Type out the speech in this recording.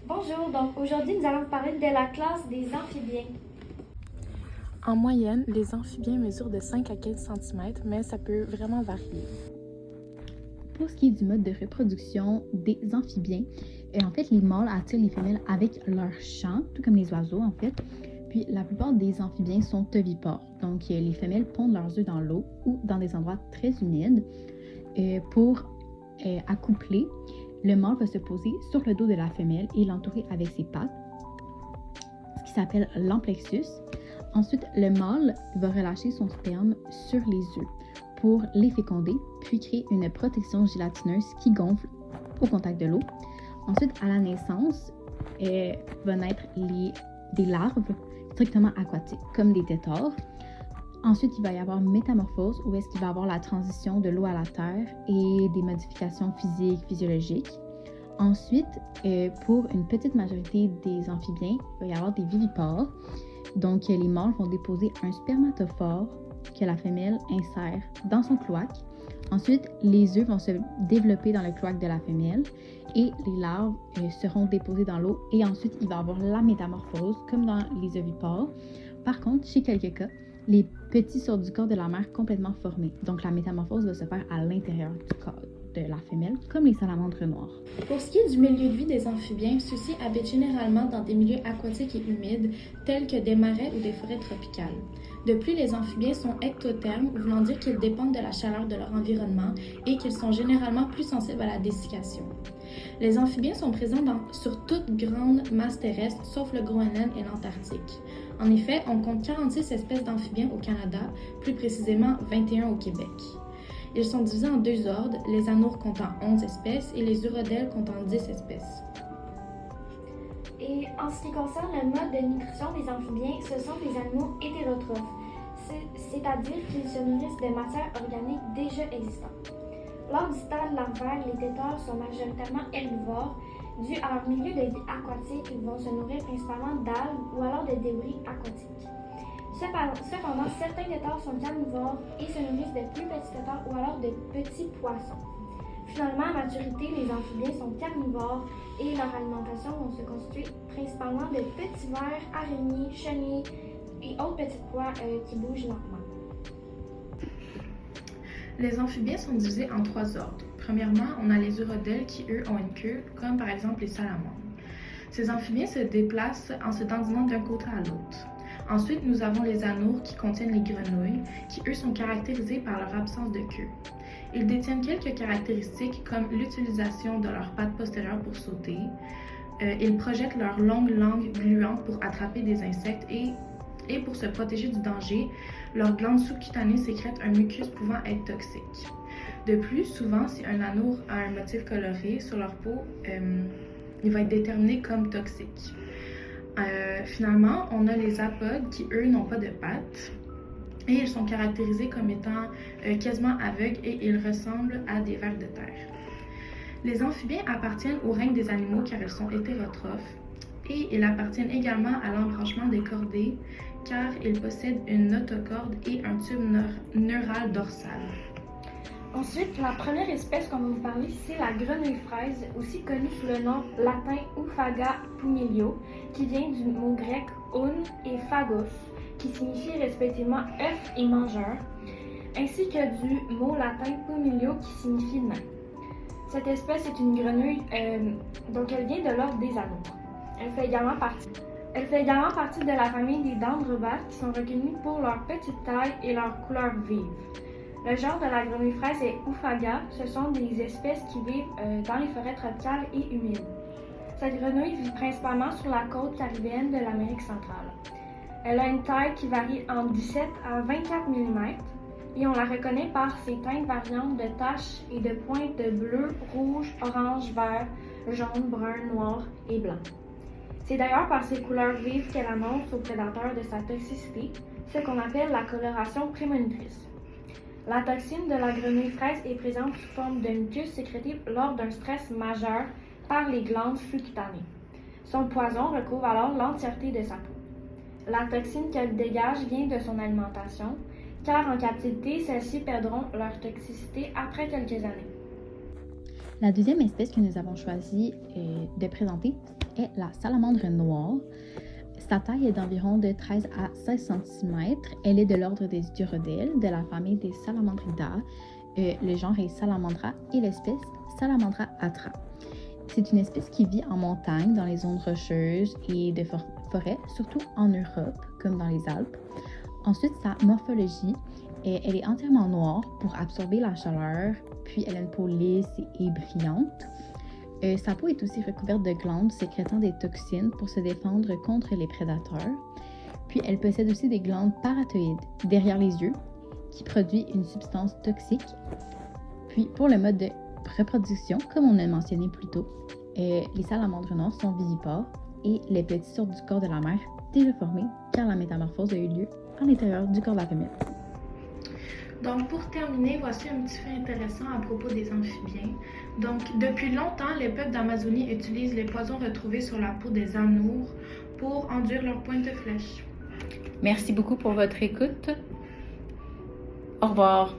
Bonjour, donc aujourd'hui nous allons vous parler de la classe des amphibiens. En moyenne, les amphibiens mesurent de 5 à 15 cm, mais ça peut vraiment varier. Pour ce qui est du mode de reproduction des amphibiens, en fait, les mâles attirent les femelles avec leur chant, tout comme les oiseaux en fait. Puis la plupart des amphibiens sont ovipores, donc les femelles pondent leurs œufs dans l'eau ou dans des endroits très humides. Pour accoupler, le mâle va se poser sur le dos de la femelle et l'entourer avec ses pattes, ce qui s'appelle l'amplexus. Ensuite, le mâle va relâcher son sperme sur les œufs pour les féconder, puis créer une protection gélatineuse qui gonfle au contact de l'eau. Ensuite, à la naissance, va naître des larves strictement aquatiques, comme des têtards. Ensuite, il va y avoir métamorphose, où est-ce qu'il va y avoir la transition de l'eau à la terre et des modifications physiques, physiologiques. Ensuite, pour une petite majorité des amphibiens, il va y avoir des vivipores. Donc, les mâles vont déposer un spermatophore que la femelle insère dans son cloaque. Ensuite, les œufs vont se développer dans le cloaque de la femelle et les larves seront déposées dans l'eau. Et ensuite, il va y avoir la métamorphose, comme dans les ovipores. Par contre, chez quelques cas, les petits sortent du corps de la mère complètement formés. Donc, la métamorphose va se faire à l'intérieur du corps de la femelle, comme les salamandres noires. Pour ce qui est du milieu de vie des amphibiens, ceux-ci habitent généralement dans des milieux aquatiques et humides, tels que des marais ou des forêts tropicales. De plus, les amphibiens sont ectothermes, voulant dire qu'ils dépendent de la chaleur de leur environnement et qu'ils sont généralement plus sensibles à la dessiccation. Les amphibiens sont présents sur toute grande masse terrestre, sauf le Groenland et l'Antarctique. En effet, on compte 46 espèces d'amphibiens au Canada, plus précisément 21 au Québec. Ils sont divisés en deux ordres, les anoures comptant 11 espèces et les urodèles comptant 10 espèces. Et en ce qui concerne le mode de nutrition des amphibiens, ce sont des animaux hétérotrophes, c'est-à-dire qu'ils se nourrissent de matières organiques déjà existantes. Lors du stade larvaire, les têtards sont majoritairement herbivores. Dû à leur milieu de vie aquatique, ils vont se nourrir principalement d'algues ou alors de débris aquatiques. Cependant, certains têtards sont carnivores et se nourrissent de plus petits têtards ou alors de petits poissons. Finalement, à maturité, les amphibiens sont carnivores et leur alimentation vont se constituer principalement de petits vers, araignées, chenilles et autres petits pois qui bougent lentement. Les amphibiens sont divisés en trois ordres. Premièrement, on a les urodèles qui, eux, ont une queue, comme par exemple les salamandres. Ces amphibiens se déplacent en se dandinant d'un côté à l'autre. Ensuite, nous avons les anoures qui contiennent les grenouilles, qui, eux, sont caractérisés par leur absence de queue. Ils détiennent quelques caractéristiques comme l'utilisation de leurs pattes postérieures pour sauter. Ils projettent leur longue langue gluante pour attraper des insectes et pour se protéger du danger, leurs glandes sous-cutanées sécrètent un mucus pouvant être toxique. De plus, souvent, si un anoure a un motif coloré sur leur peau, il va être déterminé comme toxique. Finalement, on a les apodes qui, eux, n'ont pas de pattes et ils sont caractérisés comme étant quasiment aveugles et ils ressemblent à des vers de terre. Les amphibiens appartiennent au règne des animaux car ils sont hétérotrophes et ils appartiennent également à l'embranchement des chordés car ils possèdent une notocorde et un tube neural dorsal. Ensuite, la première espèce qu'on va vous parler, c'est la grenouille fraise, aussi connue sous le nom latin Oophaga pumilio, qui vient du mot grec un et phagos, qui signifie respectivement œuf et mangeur, ainsi que du mot latin pumilio qui signifie nain. Cette espèce est une grenouille, donc elle vient de l'ordre des anoures. Elle fait également partie de la famille des dendrobates qui sont reconnues pour leur petite taille et leur couleur vive. Le genre de la grenouille fraise est Oophaga. Ce sont des espèces qui vivent dans les forêts tropicales et humides. Cette grenouille vit principalement sur la côte caribéenne de l'Amérique centrale. Elle a une taille qui varie entre 17 à 24 mm et on la reconnaît par ses teintes variantes de taches et de pointes de bleu, rouge, orange, vert, jaune, brun, noir et blanc. C'est d'ailleurs par ses couleurs vives qu'elle annonce aux prédateurs de sa toxicité, ce qu'on appelle la coloration prémonitrice. La toxine de la grenouille fraise est présente sous forme de mucus sécrété lors d'un stress majeur par les glandes sous-cutanées. Son poison recouvre alors l'entièreté de sa peau. La toxine qu'elle dégage vient de son alimentation, car en captivité, celles-ci perdront leur toxicité après quelques années. La deuxième espèce que nous avons choisi de présenter est la salamandre noire. Sa taille est d'environ de 13 à 16 cm. Elle est de l'ordre des Urodèles, de la famille des Salamandridae. Le genre est Salamandra et l'espèce Salamandra atra. C'est une espèce qui vit en montagne, dans les zones rocheuses et de forêt, surtout en Europe, comme dans les Alpes. Ensuite, sa morphologie, elle est entièrement noire pour absorber la chaleur, puis elle a une peau lisse et brillante. Sa peau est aussi recouverte de glandes sécrétant des toxines pour se défendre contre les prédateurs. Puis elle possède aussi des glandes parothéides derrière les yeux qui produit une substance toxique. Puis pour le mode de reproduction, comme on a mentionné plus tôt, les salamandres noires sont vivipares et les petits sortent du corps de la mère déjà formés car la métamorphose a eu lieu à l'intérieur du corps de la femelle. Donc, pour terminer, voici un petit fait intéressant à propos des amphibiens. Donc, depuis longtemps, les peuples d'Amazonie utilisent les poisons retrouvés sur la peau des anoures pour enduire leur pointe de flèche. Merci beaucoup pour votre écoute. Au revoir.